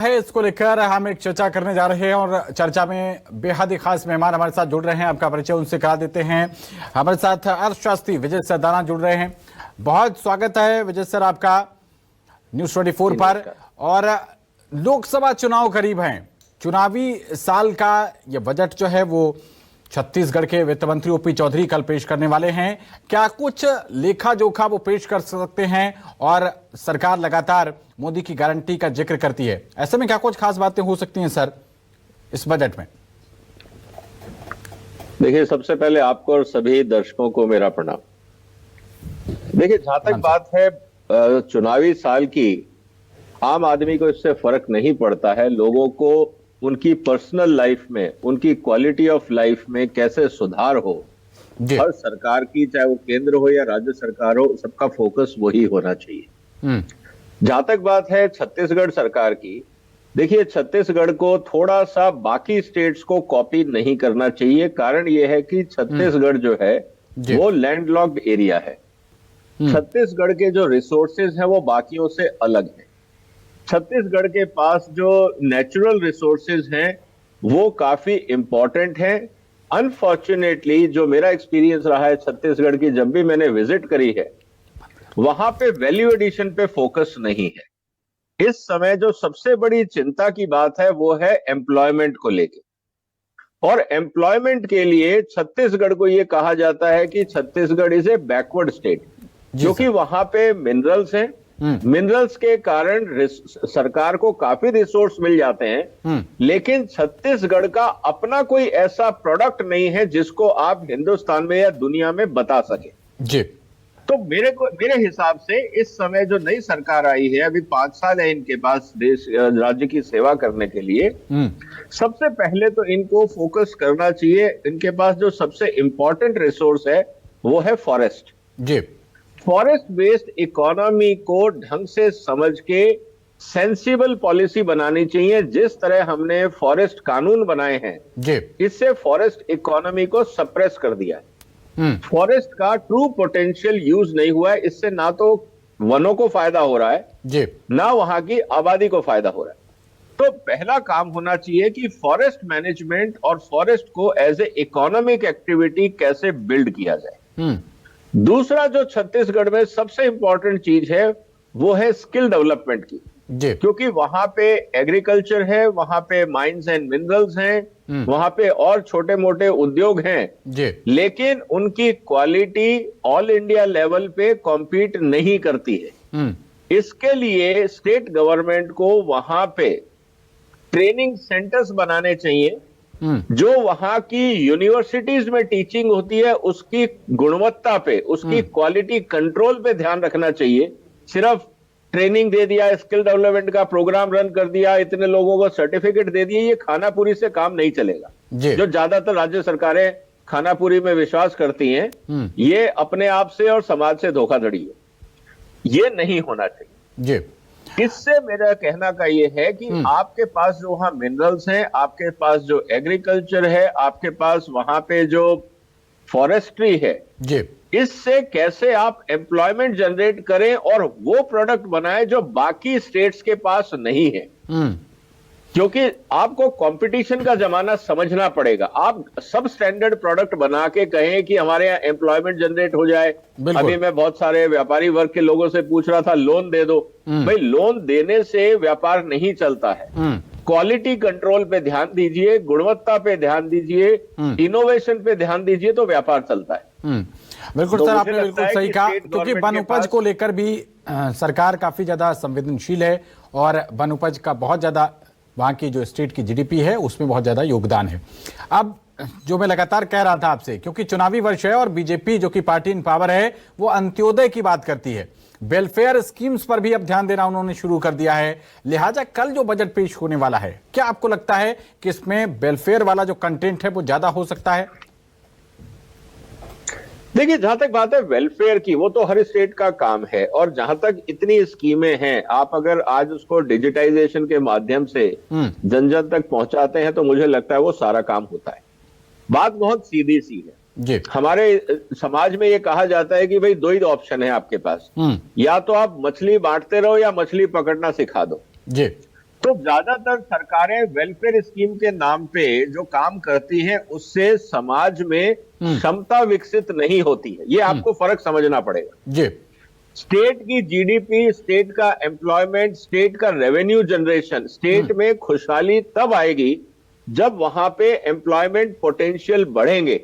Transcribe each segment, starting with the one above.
है इसको लेकर हम एक चर्चा करने जा रहे हैं और चर्चा में बेहद ही खास मेहमान हमारे साथ जुड़ रहे हैं। आपका परिचय उनसे करा देते हैं। हमारे साथ अर्थशास्त्री विजय सरदाना जुड़ रहे हैं। बहुत स्वागत है विजय सर आपका न्यूज़ 24 पर। और लोकसभा चुनाव करीब हैं, चुनावी साल का ये बजट जो है वो छत्तीसगढ़ के वित्त मंत्री ओपी चौधरी कल पेश करने वाले हैं। क्या कुछ लेखा जोखा वो पेश कर सकते हैं? और सरकार लगातार मोदी की गारंटी का जिक्र करती है, ऐसे में क्या कुछ खास बातें हो सकती हैं सर इस बजट में? देखिए, सबसे पहले आपको और सभी दर्शकों को मेरा प्रणाम। देखिए, जहां तक बात है चुनावी साल की, आम आदमी को इससे फर्क नहीं पड़ता है। लोगों को उनकी पर्सनल लाइफ में, उनकी क्वालिटी ऑफ लाइफ में कैसे सुधार हो, हर सरकार की, चाहे वो केंद्र हो या राज्य सरकार हो, सबका फोकस वही होना चाहिए। जहां तक बात है छत्तीसगढ़ सरकार की, देखिए छत्तीसगढ़ को थोड़ा सा बाकी स्टेट्स को कॉपी नहीं करना चाहिए। कारण यह है कि छत्तीसगढ़ जो है वो लैंडलॉक्ड एरिया है। छत्तीसगढ़ के जो रिसोर्सेज हैं वो बाकियों से अलग हैं। छत्तीसगढ़ के पास जो नेचुरल रिसोर्सेज हैं वो काफी इंपॉर्टेंट हैं। अनफॉर्चुनेटली जो मेरा एक्सपीरियंस रहा है छत्तीसगढ़ की, जब भी मैंने विजिट करी है, वहां पे वैल्यू एडिशन पे फोकस नहीं है। इस समय जो सबसे बड़ी चिंता की बात है वो है एम्प्लॉयमेंट को लेके। और एम्प्लॉयमेंट के लिए छत्तीसगढ़ को यह कहा जाता है कि Chhattisgarh is a backward state, क्योंकि वहां पे मिनरल्स हैं। मिनरल्स के कारण सरकार को काफी रिसोर्स मिल जाते हैं, लेकिन छत्तीसगढ़ का अपना कोई ऐसा प्रोडक्ट नहीं है जिसको आप हिंदुस्तान में या दुनिया में बता सके जी। तो मेरे हिसाब से इस समय जो नई सरकार आई है, अभी 5 साल है इनके पास देश राज्य की सेवा करने के लिए, सबसे पहले तो इनको फोकस करना चाहिए। इनके पास जो सबसे इंपॉर्टेंट रिसोर्स है वो है फॉरेस्ट जी। फॉरेस्ट बेस्ड इकोनॉमी को ढंग से समझ के सेंसिबल पॉलिसी बनानी चाहिए। जिस तरह हमने फॉरेस्ट कानून बनाए हैं जी, इससे फॉरेस्ट इकोनॉमी को सप्रेस कर दिया है। फॉरेस्ट का ट्रू पोटेंशियल यूज नहीं हुआ है। इससे ना तो वनों को फायदा हो रहा है जी, ना वहां की आबादी को फायदा हो रहा है। तो पहला काम होना चाहिए कि फॉरेस्ट मैनेजमेंट और फॉरेस्ट को एज ए इकोनॉमिक एक्टिविटी कैसे बिल्ड किया जाए। दूसरा जो छत्तीसगढ़ में सबसे इंपॉर्टेंट चीज है वो है स्किल डेवलपमेंट की जी, क्योंकि वहां पे एग्रीकल्चर है, वहां पे माइंस एंड मिनरल्स हैं, वहां पे और छोटे मोटे उद्योग हैं जी, लेकिन उनकी क्वालिटी ऑल इंडिया लेवल पे कॉम्पीट नहीं करती है। इसके लिए स्टेट गवर्नमेंट को वहां पे ट्रेनिंग सेंटर्स बनाने चाहिए। जो वहां की यूनिवर्सिटीज में टीचिंग होती है उसकी गुणवत्ता पे, उसकी क्वालिटी कंट्रोल पे ध्यान रखना चाहिए। सिर्फ ट्रेनिंग दे दिया, स्किल डेवलपमेंट का प्रोग्राम रन कर दिया, इतने लोगों को सर्टिफिकेट दे दिए, ये खानापुरी से काम नहीं चलेगा। जो ज्यादातर राज्य सरकारें खानापुरी में विश्वास करती हैं, ये अपने आप से और समाज से धोखाधड़ी है। ये नहीं होना चाहिए जी। इससे मेरा कहना का ये है कि आपके पास जो वहां मिनरल्स हैं, आपके पास जो एग्रीकल्चर है, आपके पास वहां पे जो फॉरेस्ट्री है जी, इससे कैसे आप एम्प्लॉयमेंट जनरेट करें और वो प्रोडक्ट बनाएं जो बाकी स्टेट्स के पास नहीं है। क्योंकि आपको कंपटीशन का जमाना समझना पड़ेगा। आप सब स्टैंडर्ड प्रोडक्ट बना के कहें कि हमारे यहाँ एम्प्लॉयमेंट जनरेट हो जाए। अभी मैं बहुत सारे व्यापारी वर्ग के लोगों से पूछ रहा था, लोन दे दो। भाई, लोन देने से व्यापार नहीं चलता है। क्वालिटी कंट्रोल पे ध्यान दीजिए, गुणवत्ता पे ध्यान दीजिए, इनोवेशन पे ध्यान दीजिए, तो व्यापार चलता है। बिल्कुल तो सर, आपने बिल्कुल सही कहा, क्योंकि वन उपज को लेकर भी सरकार काफी ज्यादा संवेदनशील है और वन उपज का बहुत ज्यादा वहां की जो स्टेट की जीडीपी है उसमें बहुत ज्यादा योगदान है। अब जो मैं लगातार कह रहा था आपसे, क्योंकि चुनावी वर्ष है और बीजेपी जो कि पार्टी इन पावर है वो अंत्योदय की बात करती है, वेलफेयर स्कीम्स पर भी अब ध्यान देना उन्होंने शुरू कर दिया है। लिहाजा कल जो बजट पेश होने वाला है, क्या आपको लगता है कि इसमें वेलफेयर वाला जो कंटेंट है वो ज्यादा हो सकता है? देखिए, जहां तक बात है वेलफेयर की, वो तो हर स्टेट का काम है। और जहां तक इतनी स्कीमें हैं, आप अगर आज उसको डिजिटाइजेशन के माध्यम से जन जन तक पहुंचाते हैं तो मुझे लगता है वो सारा काम होता है। बात बहुत सीधी सी है जी। हमारे समाज में ये कहा जाता है कि भाई 2 ही ऑप्शन है आपके पास, या तो आप मछली बांटते रहो या मछली पकड़ना सिखा दो जी। तो ज्यादातर सरकारें वेलफेयर स्कीम के नाम पे जो काम करती हैं उससे समाज में क्षमता विकसित नहीं होती है। ये आपको फर्क समझना पड़ेगा जी। स्टेट की जीडीपी, स्टेट का एम्प्लॉयमेंट, स्टेट का रेवेन्यू जनरेशन, स्टेट में खुशहाली तब आएगी जब वहां पे एम्प्लॉयमेंट पोटेंशियल बढ़ेंगे।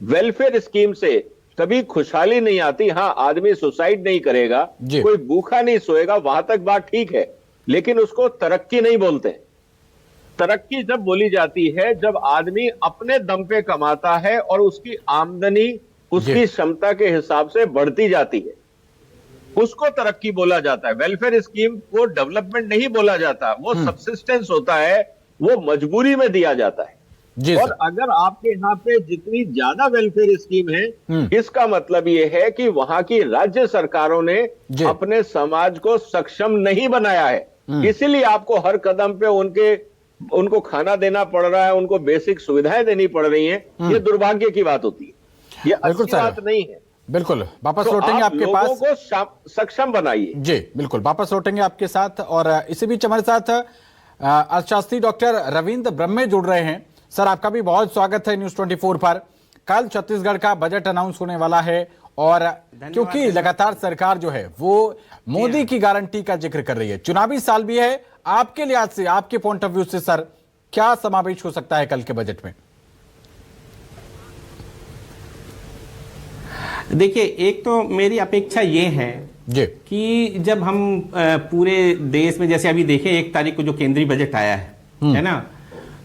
वेलफेयर स्कीम से कभी खुशहाली नहीं आती। हाँ, आदमी सुसाइड नहीं करेगा, कोई भूखा नहीं सोएगा, वहां तक बात ठीक है, लेकिन उसको तरक्की नहीं बोलते। तरक्की जब बोली जाती है जब आदमी अपने दम पे कमाता है और उसकी आमदनी उसकी क्षमता के हिसाब से बढ़ती जाती है, उसको तरक्की बोला जाता है। वेलफेयर स्कीम को डेवलपमेंट नहीं बोला जाता, वो सबसिस्टेंस होता है, वो मजबूरी में दिया जाता है। और अगर आपके यहाँ पे जितनी ज्यादा वेलफेयर स्कीम है, इसका मतलब ये है कि वहां की राज्य सरकारों ने अपने समाज को सक्षम नहीं बनाया है। इसीलिए आपको हर कदम पे उनको खाना देना पड़ रहा है, उनको बेसिक सुविधाएं देनी पड़ रही हैं। ये दुर्भाग्य की बात होती है, ये अच्छी बात नहीं है। बिल्कुल, वापस लौटेंगे आपके पास। लोगों को सक्षम बनाइए। जी बिल्कुल, वापस लौटेंगे आपके साथ। और इसी बीच हमारे साथ अर्थशास्त्री डॉक्टर रविंद्र ब्रह्मे जुड़ रहे हैं। सर, आपका भी बहुत स्वागत है न्यूज 24 पर। कल छत्तीसगढ़ का बजट अनाउंस होने वाला है और क्योंकि लगातार सरकार जो है वो मोदी की गारंटी का जिक्र कर रही है, चुनावी साल भी है, आपके लिहाज से, आपके पॉइंट ऑफ व्यू से सर क्या समावेश हो सकता है कल के बजट में? देखिए, एक तो मेरी अपेक्षा ये है जी कि जब हम पूरे देश में, जैसे अभी देखें 1 तारीख को जो केंद्रीय बजट आया है ना,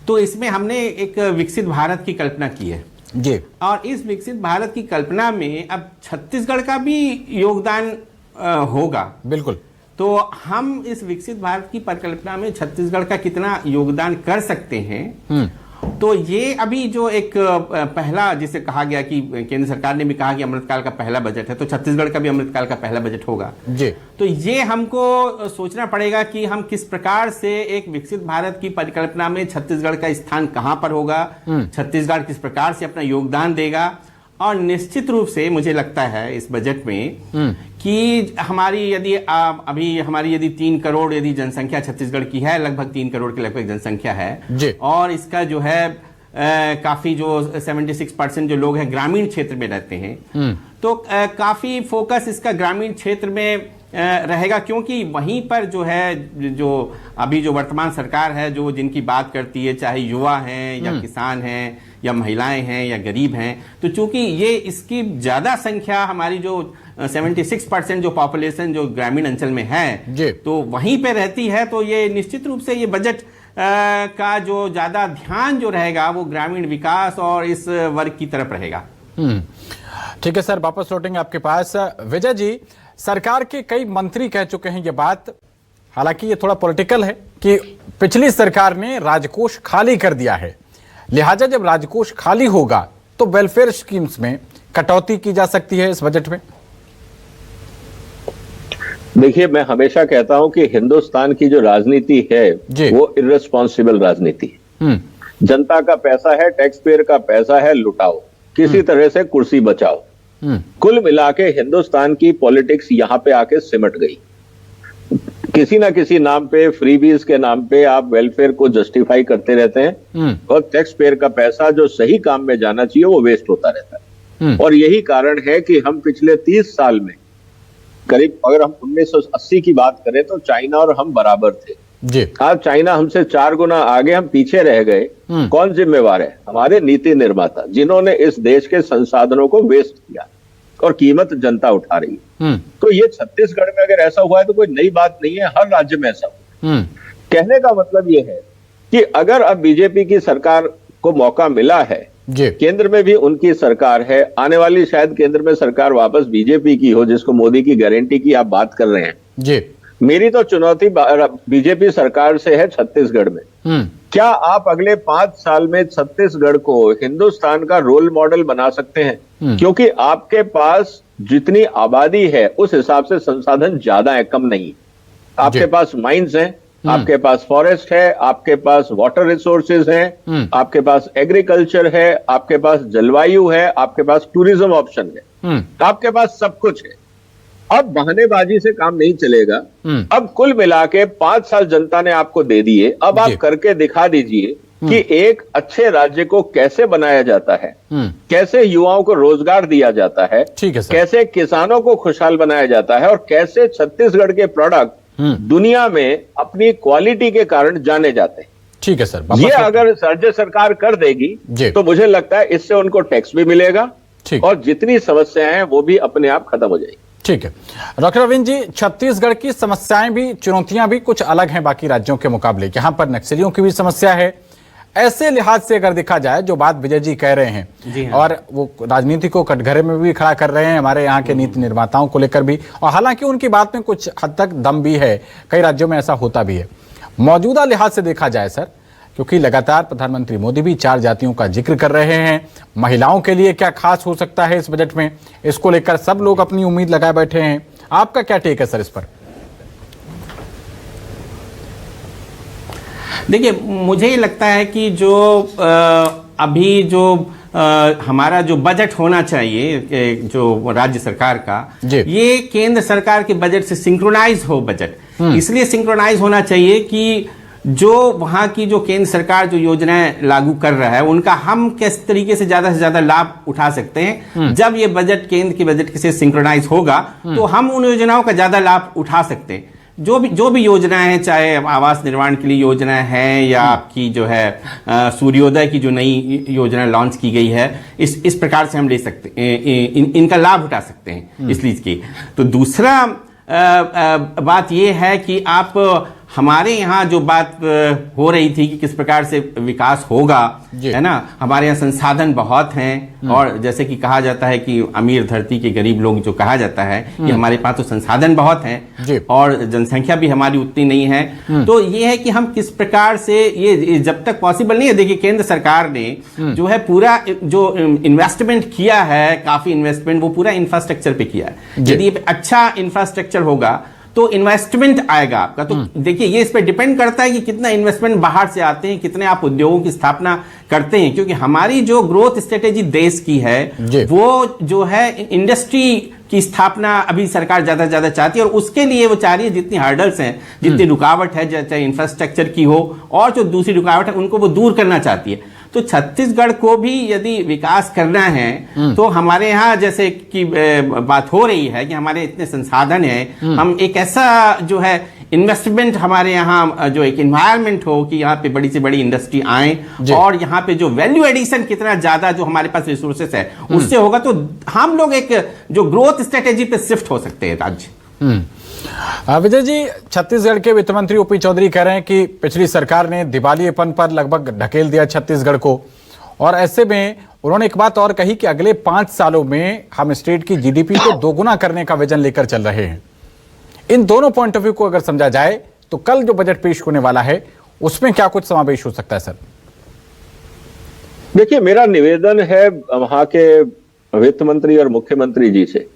तो इसमें हमने एक विकसित भारत की कल्पना की है जी। और इस विकसित भारत की कल्पना में अब छत्तीसगढ़ का भी योगदान होगा। बिल्कुल। तो हम इस विकसित भारत की परिकल्पना में छत्तीसगढ़ का कितना योगदान कर सकते हैं, तो ये अभी जो एक पहला जिसे कहा गया कि केंद्र सरकार ने भी कहा कि अमृतकाल का पहला बजट है, तो छत्तीसगढ़ का भी अमृतकाल का पहला बजट होगा जी। तो ये हमको सोचना पड़ेगा कि हम किस प्रकार से एक विकसित भारत की परिकल्पना में छत्तीसगढ़ का स्थान कहां पर होगा, छत्तीसगढ़ किस प्रकार से अपना योगदान देगा। और निश्चित रूप से मुझे लगता है इस बजट में कि हमारी यदि 3 करोड़ यदि जनसंख्या छत्तीसगढ़ की है, लगभग 3 करोड़ के लगभग जनसंख्या है, और इसका जो है काफी जो 76% जो लोग हैं ग्रामीण क्षेत्र में रहते हैं, तो काफी फोकस इसका ग्रामीण क्षेत्र में रहेगा, क्योंकि वहीं पर जो है जो अभी जो वर्तमान सरकार है जो जिनकी बात करती है, चाहे युवा हैं या किसान हैं या महिलाएं हैं या गरीब हैं, तो चूंकि ये इसकी ज्यादा संख्या हमारी जो 76% जो पॉपुलेशन जो ग्रामीण अंचल में है तो वहीं पे रहती है, तो ये निश्चित रूप से ये बजट का जो ज्यादा ध्यान जो रहेगा वो ग्रामीण विकास और इस वर्ग की तरफ रहेगा। ठीक है सर, वापस लौटेंगे आपके पास। विजय जी, सरकार के कई मंत्री कह चुके हैं ये बात, हालांकि ये थोड़ा पॉलिटिकल है, कि पिछली सरकार ने राजकोष खाली कर दिया है, लिहाजा जब राजकोष खाली होगा तो वेलफेयर स्कीम्स में कटौती की जा सकती है इस बजट में। देखिए, मैं हमेशा कहता हूं कि हिंदुस्तान की जो राजनीति है वो इर्रेस्पॉन्सिबल राजनीति है। जनता का पैसा है, टैक्स पेयर का पैसा है, लुटाओ, किसी तरह से कुर्सी बचाओ। कुल मिला के हिंदुस्तान की पॉलिटिक्स यहां पे आके सिमट गई। किसी ना किसी नाम पे, फ्रीबीज के नाम पे आप वेलफेयर को जस्टिफाई करते रहते हैं और टैक्स पेयर का पैसा जो सही काम में जाना चाहिए वो वेस्ट होता रहता है। और यही कारण है कि हम पिछले 30 साल में करीब, अगर हम 1980 की बात करें तो चाइना और हम बराबर थे जी। आज चाइना हमसे 4 गुना आगे, हम पीछे रह गए। कौन जिम्मेवार है? हमारे नीति निर्माता, जिन्होंने इस देश के संसाधनों को वेस्ट किया और कीमत जनता उठा रही है। तो ये छत्तीसगढ़ में अगर ऐसा हुआ है तो कोई नई बात नहीं है, हर राज्य में ऐसा हुआ। कहने का मतलब ये है कि अगर अब बीजेपी की सरकार को मौका मिला है, केंद्र में भी उनकी सरकार है, आने वाली शायद केंद्र में सरकार वापस बीजेपी की हो, जिसको मोदी की गारंटी की आप बात कर रहे हैं जी। मेरी तो चुनौती बीजेपी सरकार से है छत्तीसगढ़ में। क्या आप अगले 5 साल में छत्तीसगढ़ को हिंदुस्तान का रोल मॉडल बना सकते हैं? क्योंकि आपके पास जितनी आबादी है उस हिसाब से संसाधन ज्यादा है, कम नहीं। आपके पास माइंस हैं, आपके पास फॉरेस्ट है, आपके पास वाटर रिसोर्सेज हैं, आपके पास एग्रीकल्चर है, आपके पास जलवायु है, आपके पास टूरिज्म ऑप्शन है, आपके पास सब कुछ है। अब बहानेबाजी से काम नहीं चलेगा। अब कुल मिला के 5 साल जनता ने आपको दे दिए, अब आप करके दिखा दीजिए कि एक अच्छे राज्य को कैसे बनाया जाता है, कैसे युवाओं को रोजगार दिया जाता है, ठीक है सर। कैसे किसानों को खुशहाल बनाया जाता है, और कैसे छत्तीसगढ़ के प्रोडक्ट दुनिया में अपनी क्वालिटी के कारण जाने जाते हैं। ठीक है सर। ये अगर राज्य सरकार कर देगी तो मुझे लगता है इससे उनको टैक्स भी मिलेगा और जितनी समस्याएं हैं वो भी अपने आप खत्म हो जाएगी। ठीक है डॉक्टर अरविंद जी, छत्तीसगढ़ की समस्याएं भी, चुनौतियां भी कुछ अलग हैं बाकी राज्यों के मुकाबले। यहाँ पर नक्सलियों की भी समस्या है। ऐसे लिहाज से अगर देखा जाए, जो बात विजय जी कह रहे हैं, और वो राजनीति को कटघरे में भी खड़ा कर रहे हैं, हमारे यहाँ के नीति निर्माताओं को लेकर भी, और हालांकि उनकी बात में कुछ हद तक दम भी है, कई राज्यों में ऐसा होता भी है। मौजूदा लिहाज से देखा जाए सर, क्योंकि लगातार प्रधानमंत्री मोदी भी 4 जातियों का जिक्र कर रहे हैं, महिलाओं के लिए क्या खास हो सकता है इस बजट में, इसको लेकर सब लोग अपनी उम्मीद लगाए बैठे हैं। आपका क्या टेक है सर इस पर? देखिए, मुझे ये लगता है कि जो अभी जो हमारा जो बजट होना चाहिए जो राज्य सरकार का, ये केंद्र सरकार के बजट से सिंक्रोनाइज हो बजट। इसलिए सिंक्रोनाइज होना चाहिए कि जो वहां की जो केंद्र सरकार जो योजनाएं लागू कर रहा है, उनका हम किस तरीके से ज्यादा लाभ उठा सकते हैं। जब ये बजट केंद्र के बजट से सिंक्रोनाइज होगा तो हम उन योजनाओं का ज्यादा लाभ उठा सकते हैं। जो भी योजनाएं हैं, चाहे आवास निर्माण के लिए योजनाएं हैं या आपकी जो है सूर्योदय की जो नई योजना लॉन्च की गई है, इस प्रकार से हम ले सकते इनका लाभ उठा सकते हैं इस चीज की। तो दूसरा बात यह है कि आप हमारे यहाँ जो बात हो रही थी कि किस प्रकार से विकास होगा, है ना, हमारे यहाँ संसाधन बहुत हैं, और जैसे कि कहा जाता है कि अमीर धरती के गरीब लोग जो कहा जाता है, कि हमारे पास तो संसाधन बहुत हैं और जनसंख्या भी हमारी उतनी नहीं है। तो ये है कि हम किस प्रकार से ये जब तक पॉसिबल नहीं है। देखिए, केंद्र सरकार ने जो है पूरा जो इन्वेस्टमेंट किया है, काफी इन्वेस्टमेंट वो पूरा इंफ्रास्ट्रक्चर पे किया है। यदि अच्छा इंफ्रास्ट्रक्चर होगा तो इन्वेस्टमेंट आएगा आपका। तो देखिए, ये इस पे डिपेंड करता है कि कितना इन्वेस्टमेंट बाहर से आते हैं, कितने आप उद्योगों की स्थापना करते हैं। क्योंकि हमारी जो ग्रोथ स्ट्रेटेजी देश की है, वो जो है इंडस्ट्री की स्थापना अभी सरकार ज्यादा से ज्यादा चाहती है, और उसके लिए वो चाह रही है जितनी हर्डल्स हैं, जितनी रुकावट है, चाहे इंफ्रास्ट्रक्चर की हो और जो दूसरी रुकावट है, उनको वो दूर करना चाहती है। तो छत्तीसगढ़ को भी यदि विकास करना है तो हमारे यहाँ जैसे कि बात हो रही है कि हमारे इतने संसाधन हैं, हम एक ऐसा जो है इन्वेस्टमेंट हमारे यहाँ जो एक एनवायरनमेंट हो कि यहाँ पे बड़ी से बड़ी इंडस्ट्री आए, और यहाँ पे जो वैल्यू एडिशन कितना ज्यादा जो हमारे पास रिसोर्सेस है उससे होगा, तो हम लोग एक जो ग्रोथ स्ट्रेटेजी पे शिफ्ट हो सकते हैं राज्य। विजय जी, छत्तीसगढ़ के वित्त मंत्री ओपी चौधरी कह रहे हैं कि पिछली सरकार ने दिवालियेपन पर लगभग ढकेल दिया छत्तीसगढ़ को, और ऐसे में उन्होंने एक बात और कही कि अगले 5 सालों में हम स्टेट की जीडीपी को दोगुना करने का विजन लेकर चल रहे हैं। इन दोनों पॉइंट ऑफ व्यू को अगर समझा जाए तो कल जो बजट पेश होने वाला है उसमें क्या कुछ समावेश हो सकता है सर? देखिए, मेरा निवेदन है वहां के वित्त मंत्री और मुख्यमंत्री जी से,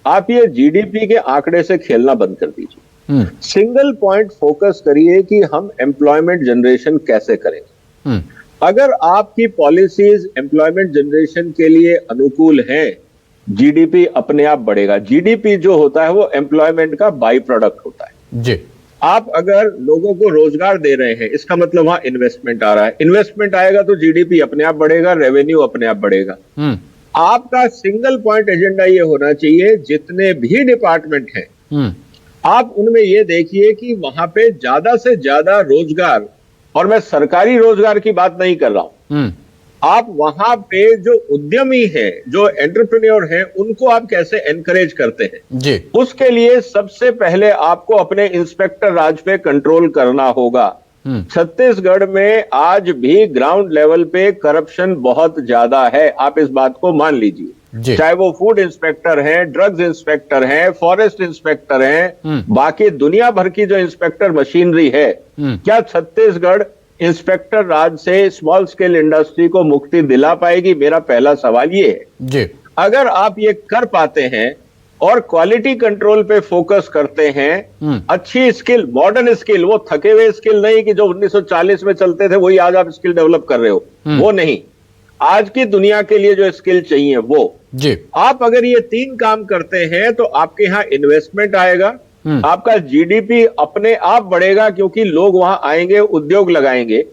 आप ये जीडीपी के आंकड़े से खेलना बंद कर दीजिए। सिंगल पॉइंट फोकस करिए कि हम एम्प्लॉयमेंट जनरेशन कैसे करेंगे। अगर आपकी पॉलिसीज एम्प्लॉयमेंट जनरेशन के लिए अनुकूल हैं, जीडीपी अपने आप बढ़ेगा। जीडीपी जो होता है वो एम्प्लॉयमेंट का बाई प्रोडक्ट होता है जी। आप अगर लोगों को रोजगार दे रहे हैं, इसका मतलब वहां इन्वेस्टमेंट आ रहा है। इन्वेस्टमेंट आएगा तो जीडीपी अपने आप बढ़ेगा, रेवेन्यू अपने आप बढ़ेगा। आपका सिंगल पॉइंट एजेंडा ये होना चाहिए, जितने भी डिपार्टमेंट हैं आप उनमें ये देखिए कि वहां पे ज्यादा से ज्यादा रोजगार, और मैं सरकारी रोजगार की बात नहीं कर रहा हूं, आप वहां पे जो उद्यमी हैं, जो एंटरप्रेन्योर हैं, उनको आप कैसे एनकरेज करते हैं जी। उसके लिए सबसे पहले आपको अपने इंस्पेक्टर राज पे कंट्रोल करना होगा। छत्तीसगढ़ में आज भी ग्राउंड लेवल पे करप्शन बहुत ज्यादा है, आप इस बात को मान लीजिए। चाहे वो फूड इंस्पेक्टर हैं, ड्रग्स इंस्पेक्टर हैं, फॉरेस्ट इंस्पेक्टर हैं, बाकी दुनिया भर की जो इंस्पेक्टर मशीनरी है, क्या छत्तीसगढ़ इंस्पेक्टर राज से स्मॉल स्केल इंडस्ट्री को मुक्ति दिला पाएगी? मेरा पहला सवाल ये है जी। अगर आप ये कर पाते हैं और क्वालिटी कंट्रोल पे फोकस करते हैं, अच्छी स्किल, मॉडर्न स्किल, वो थके हुए स्किल नहीं कि जो 1940 में चलते थे वही आज आप स्किल डेवलप कर रहे हो, वो नहीं। आज की दुनिया के लिए जो स्किल चाहिए वो जी। आप अगर ये 3 काम करते हैं तो आपके यहाँ इन्वेस्टमेंट आएगा, आपका जीडीपी अपने आप बढ़ेगा क्योंकि लोग वहां आएंगे, उद्योग लगाएंगे,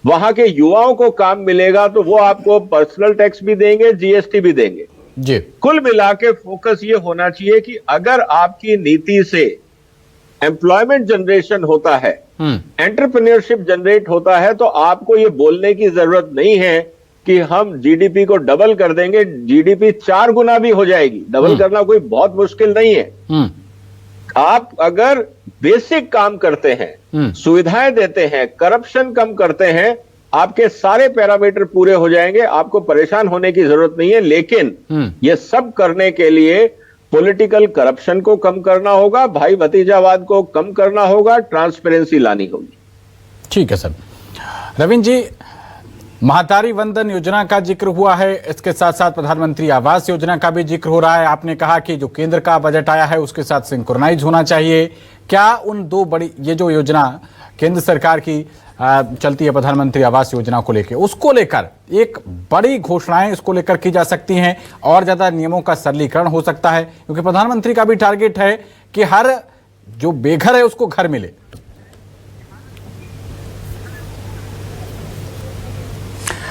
वहां के युवाओं को काम मिलेगा तो वो आपको पर्सनल टैक्स भी देंगे, जीएसटी भी देंगे जी। कुल मिला के फोकस ये होना चाहिए कि अगर आपकी नीति से एम्प्लॉयमेंट जनरेशन होता है, एंटरप्रेन्योरशिप जनरेट होता है, तो आपको ये बोलने की जरूरत नहीं है कि हम जीडीपी को डबल कर देंगे। जीडीपी 4 गुना भी हो जाएगी, डबल करना कोई बहुत मुश्किल नहीं है। आप अगर बेसिक काम करते हैं, सुविधाएं देते हैं, करप्शन कम करते हैं, आपके सारे पैरामीटर पूरे हो जाएंगे, आपको परेशान होने की जरूरत नहीं है। लेकिन ये सब करने के लिए पॉलिटिकल करप्शन को कम करना होगा, भाई भतीजावाद को कम करना होगा, ट्रांसपेरेंसी लानी होगी। ठीक है सर। रविंद्र जी, महातारी वंदन योजना का जिक्र हुआ है, इसके साथ साथ प्रधानमंत्री आवास योजना का भी जिक्र हो रहा है। आपने कहा कि जो केंद्र का बजट आया है उसके साथ सिंक्रोनाइज होना चाहिए। क्या उन दो बड़ी, ये जो योजना केंद्र सरकार की चलती है प्रधानमंत्री आवास योजना को लेकर, उसको लेकर एक बड़ी घोषणाएं इसको लेकर की जा सकती हैं और ज्यादा नियमों का सरलीकरण हो सकता है? क्योंकि प्रधानमंत्री का भी टारगेट है कि हर जो बेघर है उसको घर मिले।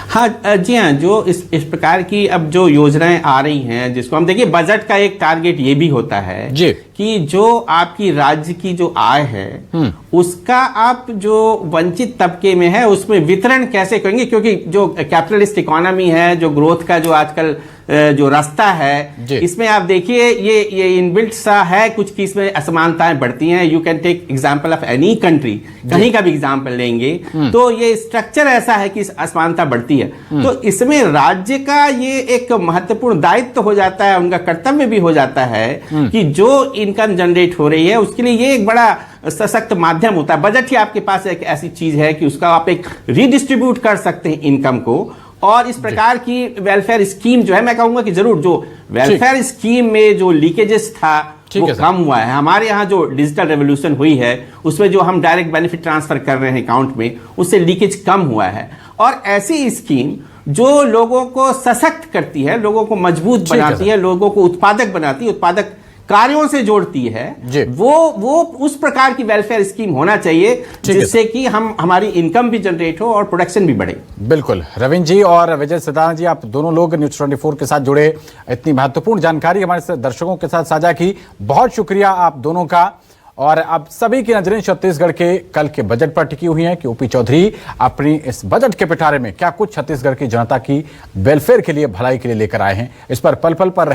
हाँ जी हाँ, जो इस प्रकार की अब जो योजनाएं आ रही हैं, जिसको हम देखिए, बजट का एक टारगेट ये भी होता है जी कि जो आपकी राज्य की जो आय है उसका आप जो वंचित तबके में है उसमें वितरण कैसे करेंगे, क्योंकि जो कैपिटलिस्ट इकोनॉमी है, जो ग्रोथ का जो आजकल जो रास्ता है, इसमें आप देखिए ये इनबिल्ट सा है कुछ की इसमें असमानताएं बढ़ती हैं। You can take example of any country, कहीं का भी एग्जांपल लेंगे तो ये स्ट्रक्चर ऐसा है कि असमानता बढ़ती है। तो इसमें राज्य का ये एक महत्वपूर्ण दायित्व हो जाता है, उनका कर्तव्य भी हो जाता है कि जो इनकम जनरेट हो रही है उसके लिए ये एक बड़ा सशक्त माध्यम होता है। बजट ही आपके पास एक ऐसी चीज है कि उसका आप एक रीडिस्ट्रीब्यूट कर सकते हैं इनकम को, और इस प्रकार की वेलफेयर स्कीम जो है, मैं कहूंगा कि जरूर जो वेलफेयर स्कीम में जो लीकेजेस था वो कम हुआ है। हमारे यहाँ जो डिजिटल रेवोल्यूशन हुई है उसमें जो हम डायरेक्ट बेनिफिट ट्रांसफर कर रहे हैं अकाउंट में, उससे लीकेज कम हुआ है। और ऐसी स्कीम जो लोगों को सशक्त करती है, लोगों को मजबूत बनाती है, लोगों को उत्पादक बनाती है, उत्पादक कार्यों से जोड़ती है, वो उस प्रकार की वेलफेयर स्कीम होना चाहिए जिससे कि हमारी इनकम भी जनरेट हो और प्रोडक्शन भी बढ़े। बिल्कुल। रविंद्र जी और विजय सदाना जी, आप दोनों लोग न्यूज़ 24 के साथ जुड़े, इतनी महत्वपूर्ण जानकारी हमारे दर्शकों के साथ साझा की, बहुत शुक्रिया आप दोनों का। और अब सभी की नजरें छत्तीसगढ़ के कल के बजट पर टिकी हुई हैं कि ओपी चौधरी अपनी इस बजट के पिटारे में क्या कुछ छत्तीसगढ़ की जनता की वेलफेयर के लिए, भलाई के लिए लेकर आए हैं। इस पर पल पल पर